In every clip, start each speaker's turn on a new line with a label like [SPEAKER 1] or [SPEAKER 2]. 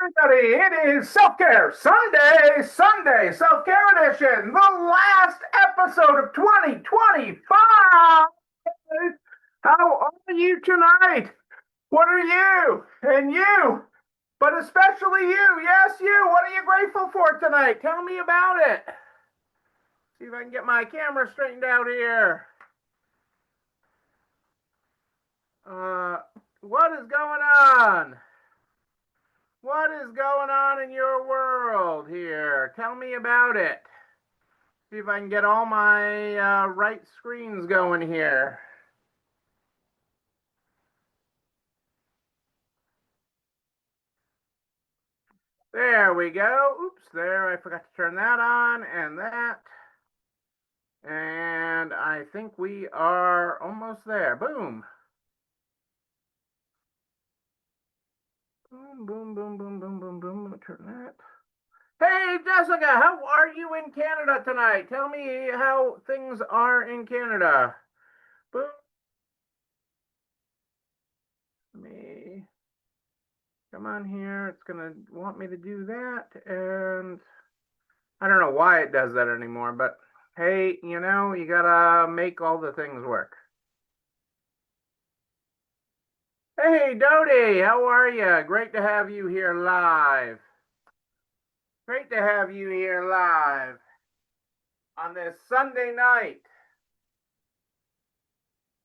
[SPEAKER 1] Everybody, it is Self-Care Sunday, Self-Care Edition, the last episode of 2025. How are you tonight? What are you? And you, but especially you, yes, you, what are you grateful for tonight? Tell me about it. See if I can get my camera straightened out here. What is going on? What is going on in your world here? Tell me about it. See if I can get all my right screens going here. There we go. Oops, there, I forgot to turn that on and that. And I think we are almost there. Boom. Boom, boom, boom, boom, boom, boom, boom. Turn that. Hey, Jessica, how are you in Canada tonight? Tell me how things are in Canada. Boom. Me. Come on here. It's going to want me to do that. And I don't know why it does that anymore, but hey, you know, you got to make all the things work. Hey, Dodie, how are you? Great to have you here live. Great to have you here live on this Sunday night.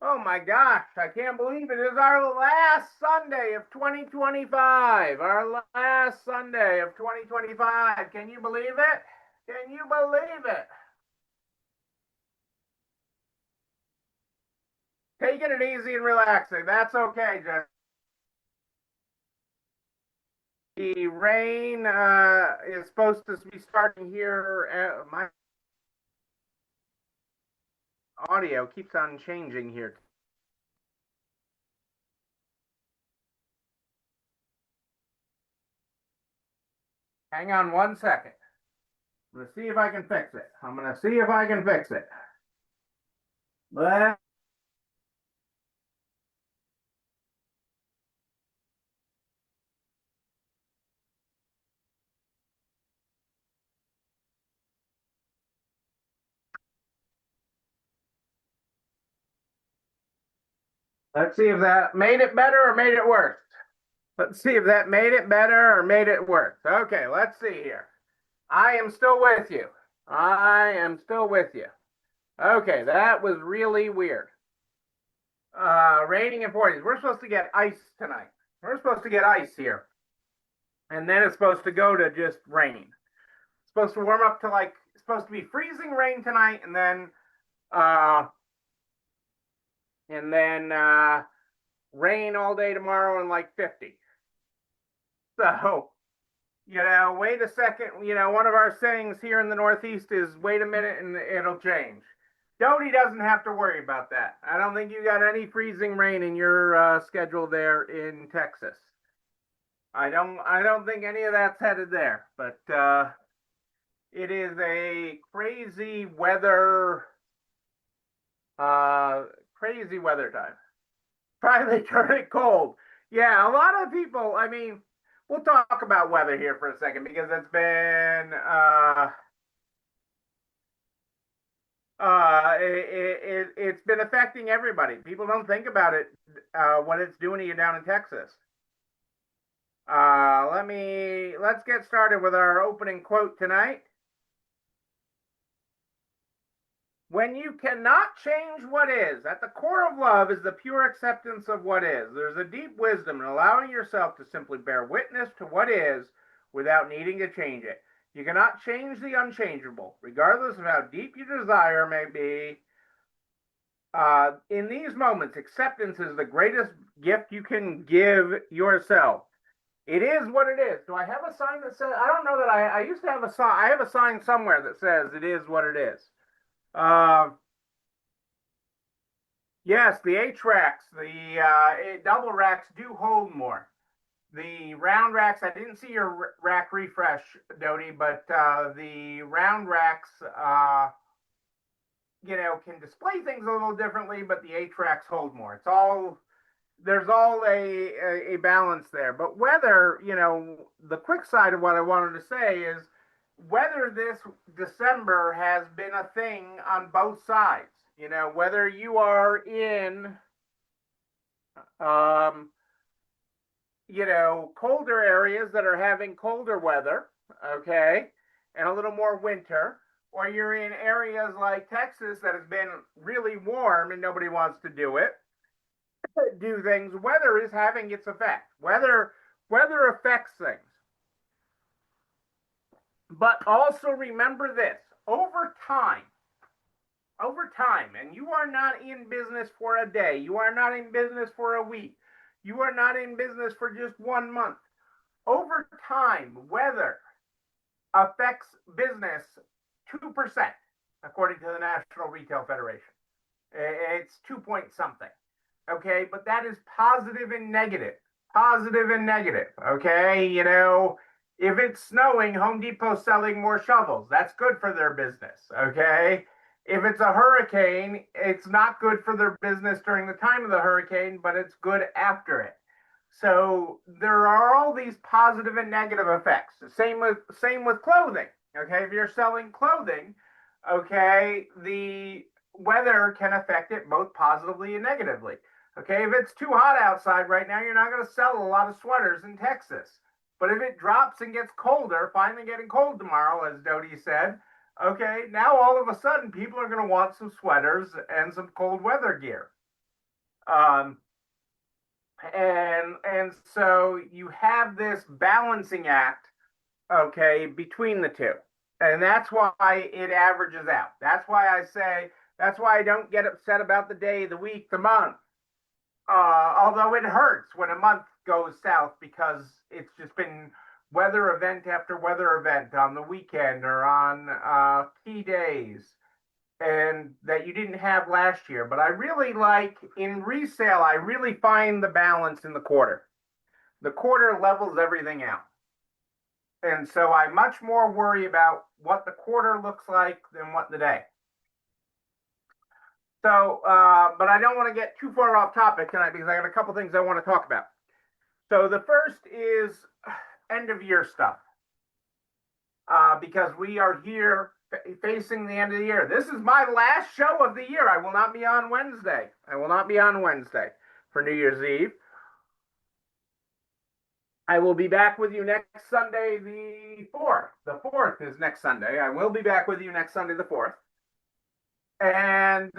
[SPEAKER 1] Oh my gosh, I can't believe it is our last Sunday of 2025. Our last Sunday of 2025. Can you believe it? Can you believe it? Taking it easy and relaxing. That's okay, Jeff. The rain is supposed to be starting here. My audio keeps on changing here. Hang on one second. I'm going to see if I can fix it. I'm going to see if I can fix it. Let's see if that made it better or made it worse. Let's see if that made it better or made it worse. Okay, let's see here. I am still with you. I am still with you. Okay, that was really weird. Raining in 40s. We're supposed to get ice tonight. We're supposed to get ice here. And then it's supposed to go to just rain. It's supposed to warm up to like, it's supposed to be freezing rain tonight and then rain all day tomorrow and like 50. So, you know, wait a second. You know, one of our sayings here in the Northeast is wait a minute and it'll change. Dodie doesn't have to worry about that. I don't think you got any freezing rain in your schedule there in Texas. I don't think any of that's headed there, but it is a crazy weather time. Finally turning cold. Yeah, a lot of people, I mean, we'll talk about weather here for a second because it's been it's been affecting everybody. People don't think about it what it's doing to you down in Texas. Let's get started with our opening quote tonight. When you cannot change what is, at the core of love is the pure acceptance of what is. There's a deep wisdom in allowing yourself to simply bear witness to what is without needing to change it. You cannot change the unchangeable, regardless of how deep your desire may be. In these moments, acceptance is the greatest gift you can give yourself. It is what it is. Do I have a sign that says? I don't know that I used to have a sign. I have a sign somewhere that says it is what it is. Yes, the H racks, the double racks do hold more. The round racks, I didn't see your rack refresh, Dodie, but the round racks, you know, can display things a little differently, but the H racks hold more. It's all, there's all a balance there. But whether, the quick side of what I wanted to say is whether this December has been a thing on both sides, whether you are in, um, colder areas that are having colder weather, okay, and a little more winter, or you're in areas like Texas that has been really warm and nobody wants to do things. Weather is having its effect. Weather affects things. But also remember this, over time, and you are not in business for a day, you are not in business for a week, you are not in business for just 1 month. Over time, weather affects business 2%, according to the National Retail Federation. It's 2 point something. Okay, but that is positive and negative. Positive and negative. Okay, if it's snowing, Home Depot's selling more shovels. That's good for their business. Okay, if it's a hurricane, it's not good for their business during the time of the hurricane, but it's good after it. So there are all these positive and negative effects. Same with clothing. Okay, if you're selling clothing, okay, the weather can affect it both positively and negatively. Okay, if it's too hot outside right now, you're not going to sell a lot of sweaters in Texas. But if it drops and gets colder, finally getting cold tomorrow, as Dodie said, okay, now all of a sudden people are going to want some sweaters and some cold weather gear. And so you have this balancing act, okay, between the two. And that's why it averages out. That's why I don't get upset about the day, the week, the month. Although it hurts when a month goes south because it's just been weather event after weather event on the weekend or on key days, and that you didn't have last year. But I really like in resale, I really find the balance in the quarter. The quarter levels everything out. And so I much more worry about what the quarter looks like than what the day. So, but I don't want to get too far off topic tonight because I got a couple things I want to talk about. So the first is end of year stuff, because we are here facing the end of the year. This is my last show of the year. I will not be on Wednesday. For New Year's Eve. I will be back with you next Sunday, the 4th. The 4th is next Sunday. I will be back with you next Sunday, the 4th. And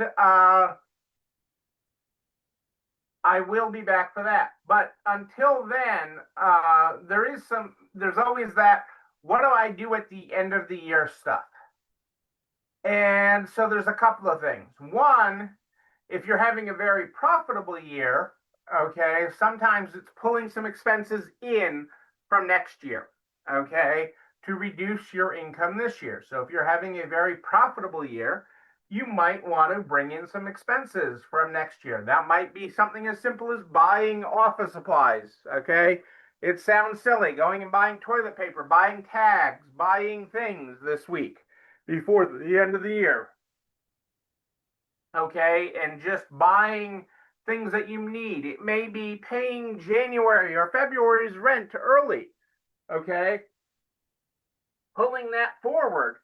[SPEAKER 1] I will be back for that. But until then, there's always that, what do I do at the end of the year stuff? And so there's a couple of things. One, if you're having a very profitable year, okay, sometimes it's pulling some expenses in from next year, okay, to reduce your income this year. So if you're having a very profitable year, you might want to bring in some expenses from next year. That might be something as simple as buying office supplies, okay? It sounds silly, going and buying toilet paper, buying tags, buying things this week before the end of the year, okay? And just buying things that you need. It may be paying January or February's rent early, okay? Pulling that forward,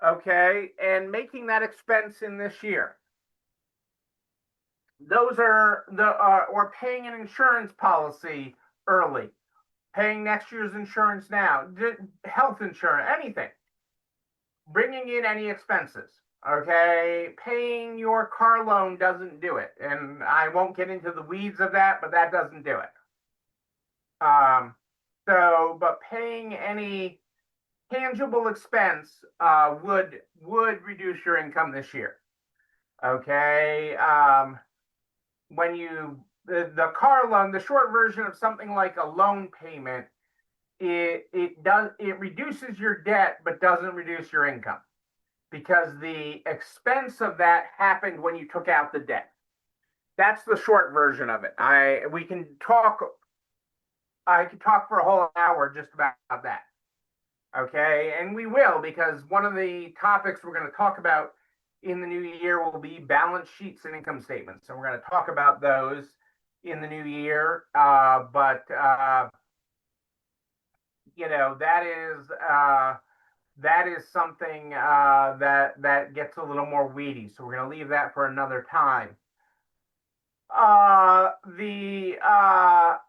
[SPEAKER 1] okay, and making that expense in this year. Those are or paying an insurance policy early, paying next year's insurance now, health insurance, anything. Bringing in any expenses, okay? Paying your car loan doesn't do it. And I won't get into the weeds of that, but that doesn't do it. But paying any tangible expense would reduce your income this year. Okay. When the car loan, the short version of something like a loan payment, it reduces your debt but doesn't reduce your income, because the expense of that happened when you took out the debt. That's the short version of it. I could talk for a whole hour just about that. Okay, and we will, because one of the topics we're going to talk about in the new year will be balance sheets and income statements. So we're going to talk about those in the new year. But you know, that is something that gets a little more weedy. So we're going to leave that for another time. The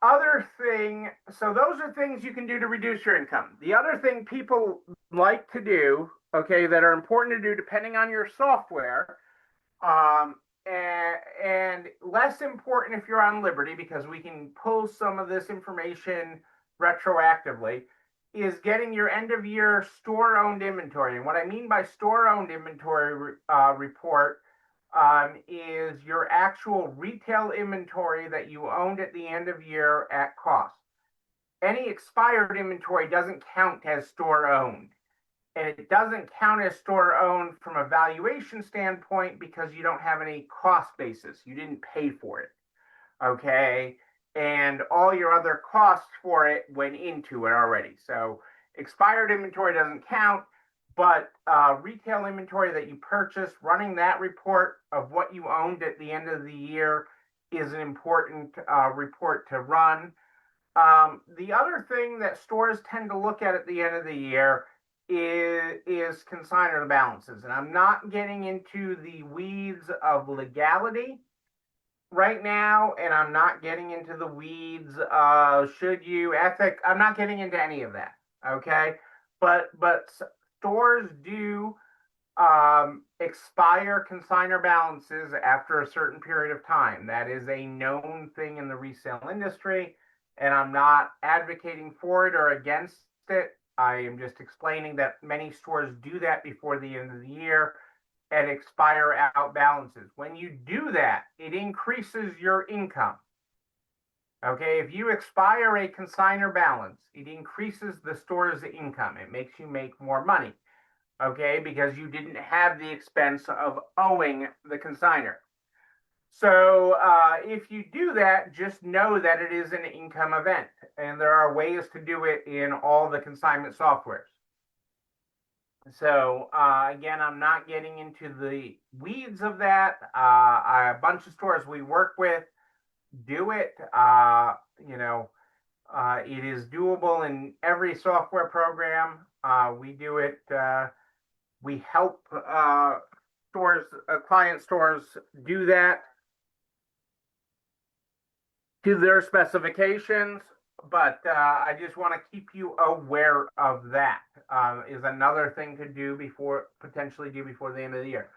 [SPEAKER 1] other thing, so those are things you can do to reduce your income. The other thing people like to do, okay, that are important to do depending on your software, um, and less important if you're on Liberty because we can pull some of this information retroactively, is getting your end of year store owned inventory. And what I mean by store owned inventory report is your actual retail inventory that you owned at the end of year at cost. Any expired inventory doesn't count as store owned. And it doesn't count as store owned from a valuation standpoint because you don't have any cost basis. You didn't pay for it. Okay. And all your other costs for it went into it already. So expired inventory doesn't count, but retail inventory that you purchased, running that report of what you owned at the end of the year is an important report to run. The other thing that stores tend to look at the end of the year is consignor balances. And I'm not getting into the weeds of legality right now, and I'm not getting into the weeds should you ethic. I'm not getting into any of that. Okay, but stores do expire consignor balances after a certain period of time. That is a known thing in the resale industry, and I'm not advocating for it or against it. I am just explaining that many stores do that before the end of the year and expire out balances. When you do that, it increases your income. Okay, if you expire a consignor balance, it increases the store's income. It makes you make more money. Okay, because you didn't have the expense of owing the consignor. So if you do that, just know that it is an income event, and there are ways to do it in all the consignment softwares. So again, I'm not getting into the weeds of that. A bunch of stores we work with do it. You know, it is doable in every software program. We do it. We help stores, client stores, do that to their specifications. But I just want to keep you aware of that. Is another thing to do potentially do before the end of the year.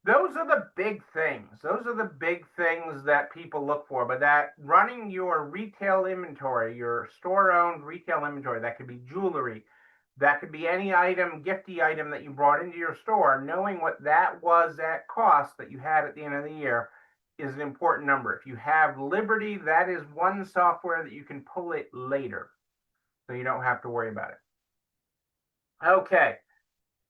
[SPEAKER 1] Those are the big things. Those are the big things that people look for. But that running your retail inventory, your store-owned retail inventory, that could be jewelry, that could be any item, gifty item that you brought into your store, knowing what that was at cost that you had at the end of the year is an important number. If you have Liberty, that is one software that you can pull it later. So you don't have to worry about it. Okay.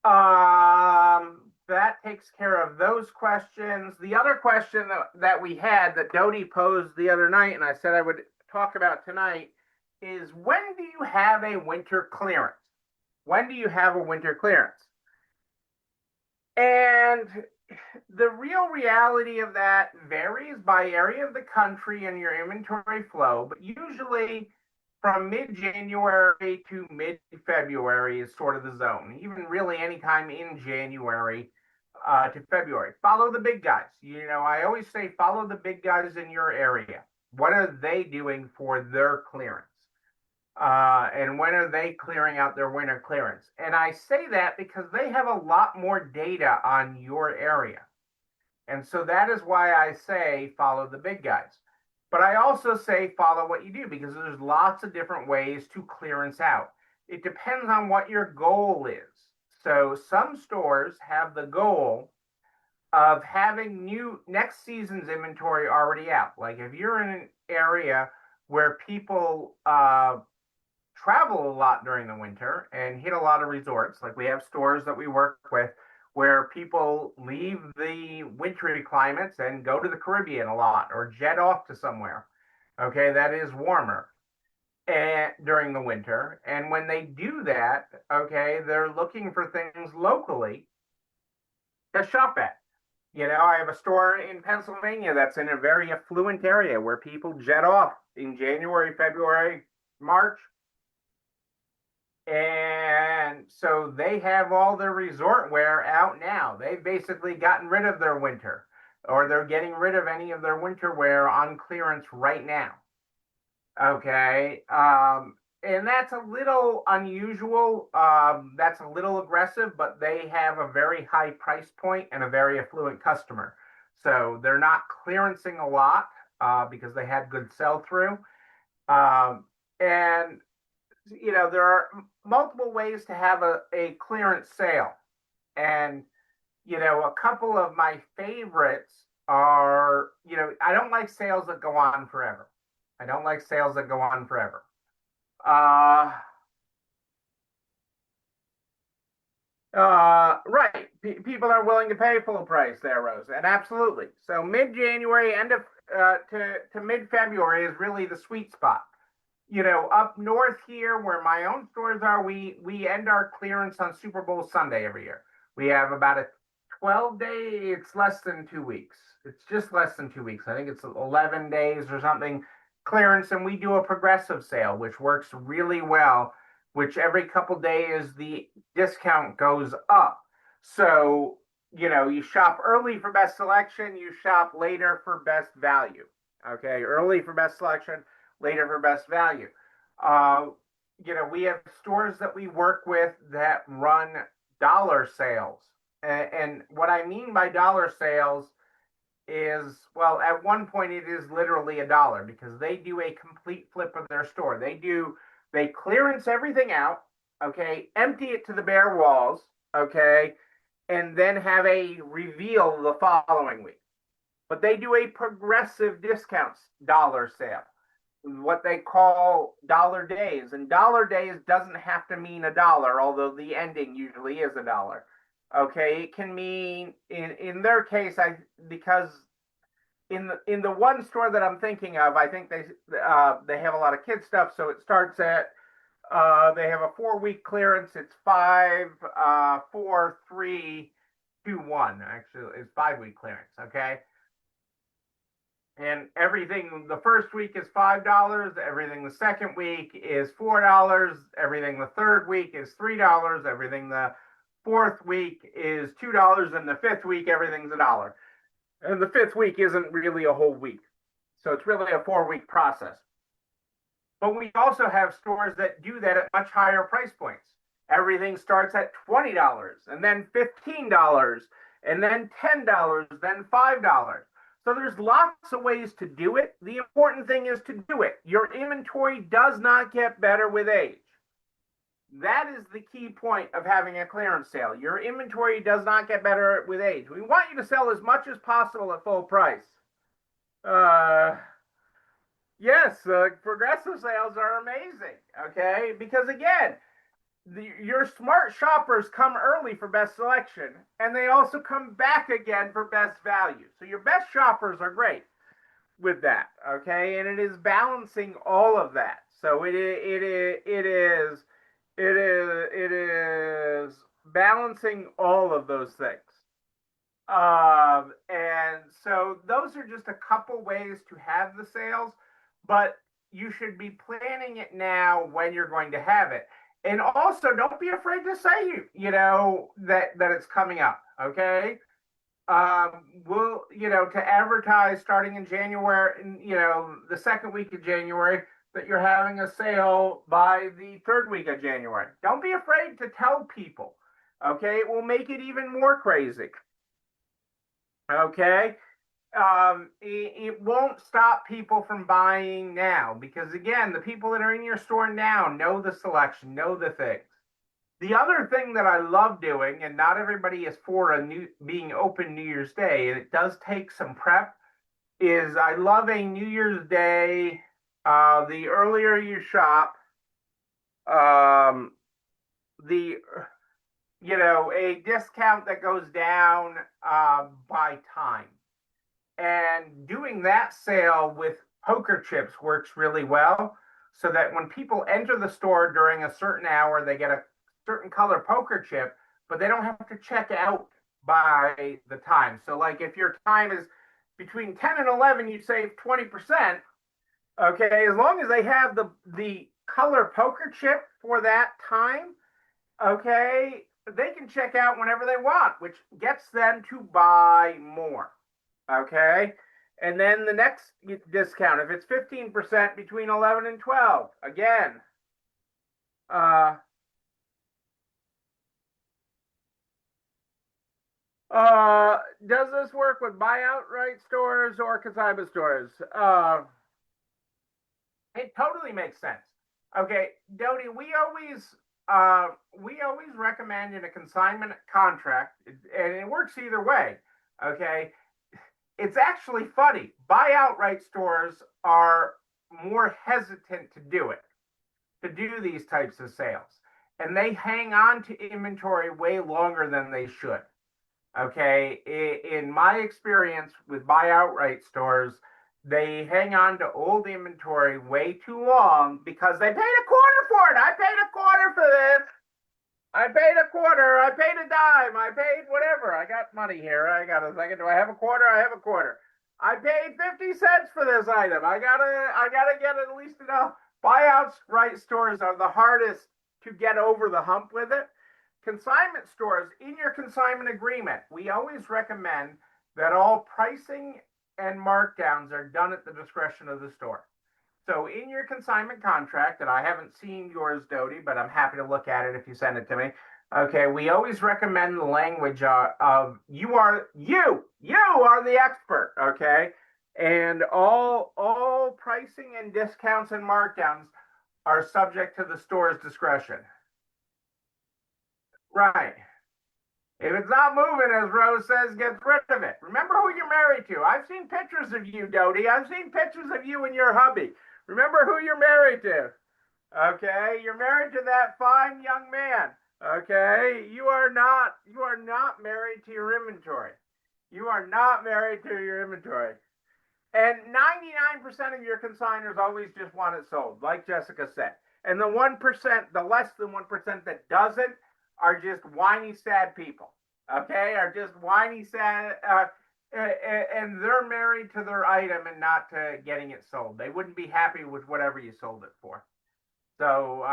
[SPEAKER 1] That takes care of those questions. The other question that we had that Dodie posed the other night, and I said I would talk about tonight, is when do you have a winter clearance? When do you have a winter clearance? And the real reality of that varies by area of the country and your inventory flow, but usually from mid-January to mid-February is sort of the zone. Even really anytime in January to February. Follow the big guys. You know, I always say follow the big guys in your area. What are they doing for their clearance? And when are they clearing out their winter clearance? And I say that because they have a lot more data on your area. And so that is why I say follow the big guys. But I also say follow what you do because there's lots of different ways to clearance out. It depends on what your goal is. So some stores have the goal of having next season's inventory already out. Like if you're in an area where people travel a lot during the winter and hit a lot of resorts, like we have stores that we work with where people leave the wintry climates and go to the Caribbean a lot or jet off to somewhere, okay, that is warmer during the winter. And when they do that, okay, they're looking for things locally to shop at. I have a store in Pennsylvania that's in a very affluent area where people jet off in January, February, March. And so they have all their resort wear out now. They've basically gotten rid of their winter, or they're getting rid of any of their winter wear on clearance right now. Okay. And that's a little unusual. That's a little aggressive, but they have a very high price point and a very affluent customer. So they're not clearancing a lot because they had good sell through. And there are multiple ways to have a clearance sale. And, a couple of my favorites are, I don't like sales that go on forever. I don't like sales that go on forever. Right. People are willing to pay full price there, Rose, and absolutely. So mid-January, end of to mid-February is really the sweet spot. Up north here where my own stores are, we end our clearance on Super Bowl Sunday every year. We have about a 12-day, it's less than 2 weeks. It's just less than 2 weeks. I think it's 11 days or something clearance, and we do a progressive sale, which works really well, which every couple days the discount goes up. So, you shop early for best selection, you shop later for best value. Okay, early for best selection, later for best value. Uh, we have stores that we work with that run dollar sales. And what I mean by dollar sales is, well, at one point it is literally $1 because they do a complete flip of their store. They clearance everything out, okay, empty it to the bare walls, okay, and then have a reveal the following week. But they do a progressive discounts dollar sale, what they call dollar days. And dollar days doesn't have to mean $1, although the ending usually is $1. Okay, it can mean in their case, because in the one store that I'm thinking of, I think they have a lot of kid stuff, so it starts at they have a 4 week clearance. It's 5, 4, 3, 2, 1. Actually, it's 5 week clearance. Okay, and everything the first week is $5. Everything the second week is $4. Everything the third week is $3. Everything the fourth week is $2, and the fifth week everything's $1. And the fifth week isn't really a whole week, so it's really a 4 week process. But we also have stores that do that at much higher price points. Everything starts at $20, and then $15, and then $10, then $5. So there's lots of ways to do it. The important thing is to do it. Your inventory does not get better with age. That is the key point of having a clearance sale. Your inventory does not get better with age. We want you to sell as much as possible at full price. Yes, progressive sales are amazing. Okay, because again, your smart shoppers come early for best selection, and they also come back again for best value. So your best shoppers are great with that. Okay, and it is balancing all of that. So it is balancing all of those things. And so those are just a couple ways to have the sales, but you should be planning it now when you're going to have it. And also don't be afraid to say that it's coming up. Okay. We'll, to advertise starting in January, the second week of January, that you're having a sale by the third week of January. Don't be afraid to tell people. Okay. It will make it even more crazy. Okay. It won't stop people from buying now because, again, the people that are in your store now know the selection, know the things. The other thing that I love doing, and not everybody is for being open New Year's Day, and it does take some prep, is I love a New Year's Day. The earlier you shop, the a discount that goes down by time. And doing that sale with poker chips works really well, so that when people enter the store during a certain hour, they get a certain color poker chip, but they don't have to check out by the time. So, like if your time is between 10 and 11, you save 20%. Okay, as long as they have the color poker chip for that time, okay, they can check out whenever they want, which gets them to buy more. Okay, and then the next discount, if it's 15% between 11 and 12, again, uh, does this work with buyout right stores or consignment stores? It totally makes sense. Okay, Dodie, we always recommend in a consignment contract, and it works either way. Okay, it's actually funny. Buy outright stores are more hesitant to do these types of sales, and they hang on to inventory way longer than they should. Okay, in my experience with buy outright stores, they hang on to old inventory way too long because they paid a quarter for it. I paid a quarter for this. I paid a quarter. I paid a dime. I paid whatever. I got money here. I got a second. Do I have a quarter? I have a quarter. I paid 50 cents for this item. I gotta get at least enough. Buyouts right stores are the hardest to get over the hump with it. Consignment stores, in your consignment agreement, we always recommend that all pricing and markdowns are done at the discretion of the store. So in your consignment contract, and I haven't seen yours, Dodie, but I'm happy to look at it if you send it to me. Okay, we always recommend the language of you are the expert. Okay, and all pricing and discounts and markdowns are subject to the store's discretion. Right. If it's not moving, as Rose says, get rid of it. Remember who you're married to. I've seen pictures of you, Dodie. I've seen pictures of you and your hubby. Remember who you're married to. Okay, you're married to that fine young man. Okay, you are not married to your inventory. You are not married to your inventory. And 99% of your consigners always just want it sold, like Jessica said. And the 1%, the less than 1% that doesn't, are just whiny, sad people. Okay, are just whiny, sad, and they're married to their item and not to getting it sold. They wouldn't be happy with whatever you sold it for. So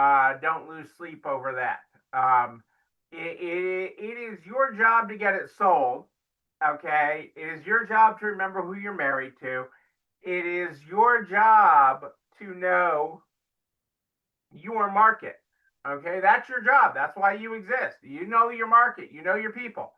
[SPEAKER 1] don't lose sleep over that. It is your job to get it sold. Okay, it is your job to remember who you're married to. It is your job to know your market. Okay, that's your job. That's why you exist. You know your market. You know your people.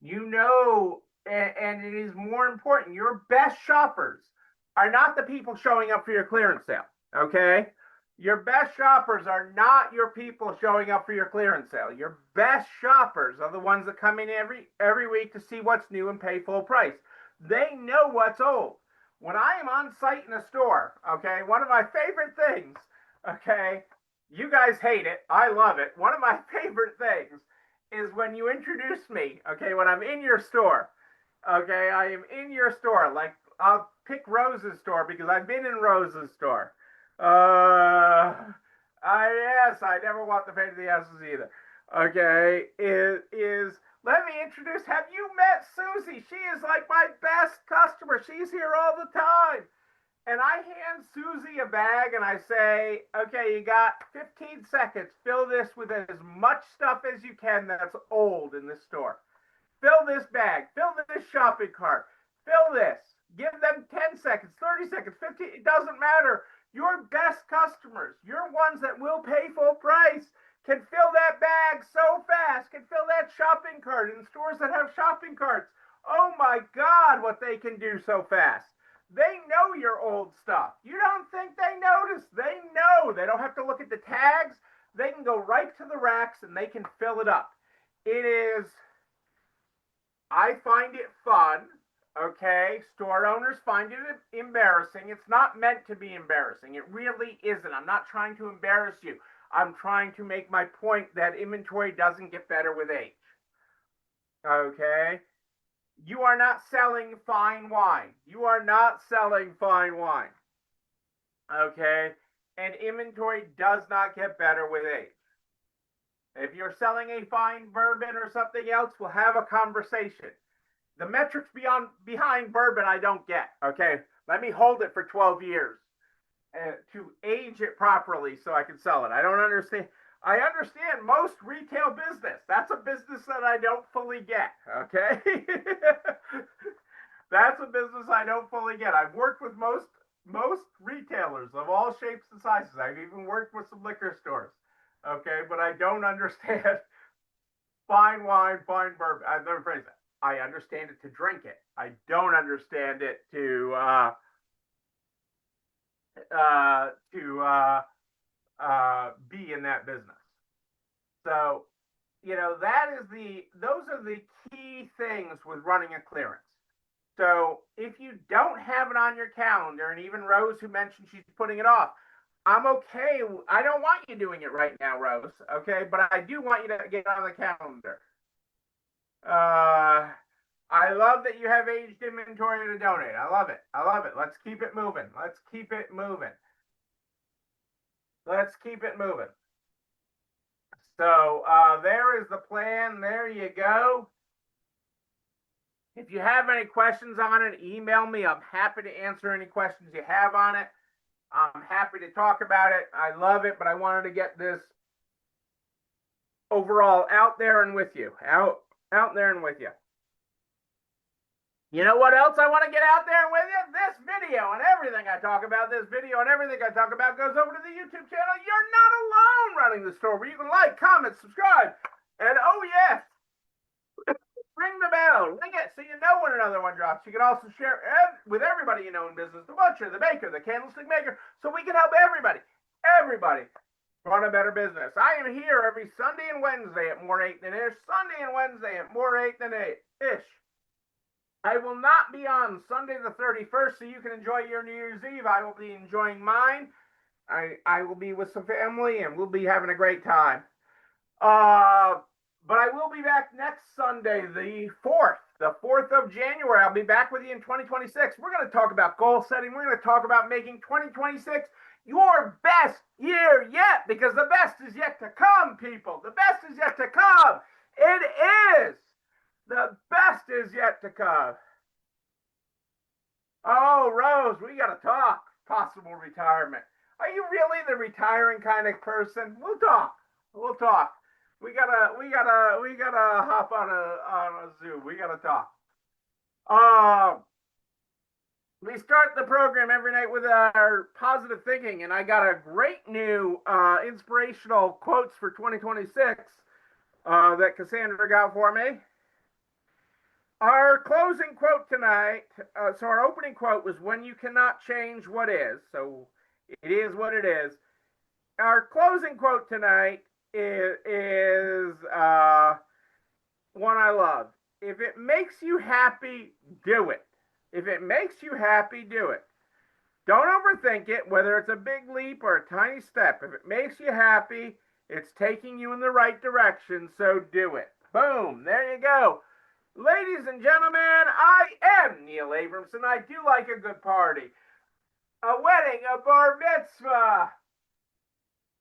[SPEAKER 1] You know, and it is more important. Your best shoppers are not the people showing up for your clearance sale. Okay, your best shoppers are not your people showing up for your clearance sale. Your best shoppers are the ones that come in every week to see what's new and pay full price. They know what's old. When I am on site in a store, okay, one of my favorite things, okay, you guys hate it. I love it. One of my favorite things is when you introduce me, okay, when I'm in your store, okay, I am in your store. Like, I'll pick Rose's store because I've been in Rose's store. Yes, I never want the pain in the asses either. Okay, is let me introduce. Have you met Susie? She is like my best customer. She's here all the time. And I hand Susie a bag and I say, okay, you got 15 seconds. Fill this with as much stuff as you can that's old in this store. Fill this bag. Fill this shopping cart. Fill this. Give them 10 seconds, 30 seconds, 15. It doesn't matter. Your best customers, your ones that will pay full price, can fill that bag so fast, can fill that shopping cart in stores that have shopping carts. Oh my God, what they can do so fast. They know your old stuff. You don't think they notice. They know. They don't have to look at the tags. They can go right to the racks and they can fill it up. It is, I find it fun. Okay, store owners find it embarrassing. It's not meant to be embarrassing. It really isn't. I'm not trying to embarrass you. I'm trying to make my point that inventory doesn't get better with age. Okay, you are not selling fine wine. You are not selling fine wine. Okay, and inventory does not get better with age. If you're selling a fine bourbon or something else, we'll have a conversation. The metrics behind bourbon, I don't get. Okay, let me hold it for 12 years to age it properly so I can sell it. I don't understand. I understand most retail business. That's a business that I don't fully get. Okay, that's a business I don't fully get. I've worked with most retailers of all shapes and sizes. I've even worked with some liquor stores. Okay, but I don't understand fine wine, fine bourbon. I've never phrased that. I understand it to drink it. I don't understand it to be in that business. So, those are the key things with running a clearance. So if you don't have it on your calendar, and even Rose, who mentioned she's putting it off, I'm okay. I don't want you doing it right now, Rose. Okay, but I do want you to get on the calendar. I love that you have aged inventory to donate. I love it. I love it. Let's keep it moving. Let's keep it moving. Let's keep it moving. So there is the plan. There you go. If you have any questions on it, email me. I'm happy to answer any questions you have on it. I'm happy to talk about it. I love it, but I wanted to get this overall out there and with you. Out there and with you. You know what else I want to get out there with you? This video and everything I talk about, goes over to the YouTube channel. You're not alone running the store, where you can like, comment, subscribe, and oh yes, ring the bell, ring it so you know when another one drops. You can also share with everybody you know in business, the butcher, the baker, the candlestick maker, so we can help everybody run a better business. I am here every Sunday and Wednesday at more 8 than ish. Sunday and Wednesday at more 8 than 8 ish. I will not be on Sunday the 31st, so you can enjoy your New Year's Eve. I will be enjoying mine. I will be with some family, and we'll be having a great time. But I will be back next Sunday, the 4th of January. I'll be back with you in 2026. We're going to talk about goal setting. We're going to talk about making 2026 your best year yet, because the best is yet to come, people. The best is yet to come. It is. The best is yet to come. Oh, Rose, we got to talk. Possible retirement. Are you really the retiring kind of person? We'll talk. We gotta hop on a Zoom. We gotta talk. We start the program every night with our positive thinking, and I got a great new inspirational quotes for 2026 that Cassandra got for me. Our closing quote tonight, so our opening quote was, "When you cannot change what is," so it is what it is. Our closing quote tonight is one I love. If it makes you happy, do it. If it makes you happy, do it. Don't overthink it, whether it's a big leap or a tiny step. If it makes you happy, it's taking you in the right direction, so do it. Boom, there you go. Ladies and gentlemen, I am Neil Abramson. I do like a good party. A wedding, a bar mitzvah,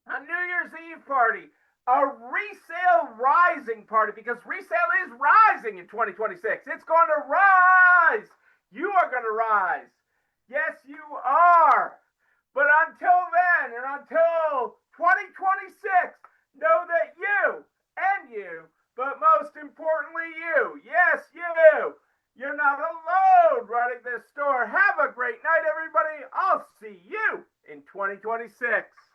[SPEAKER 1] a New Year's Eve party, a resale rising party, because resale is rising in 2026. It's going to rise. You are going to rise. Yes, you are. But until then, and until 2026, know that you, but most importantly you, yes, you're not alone running this store. Have a great night, everybody. I'll see you in 2026.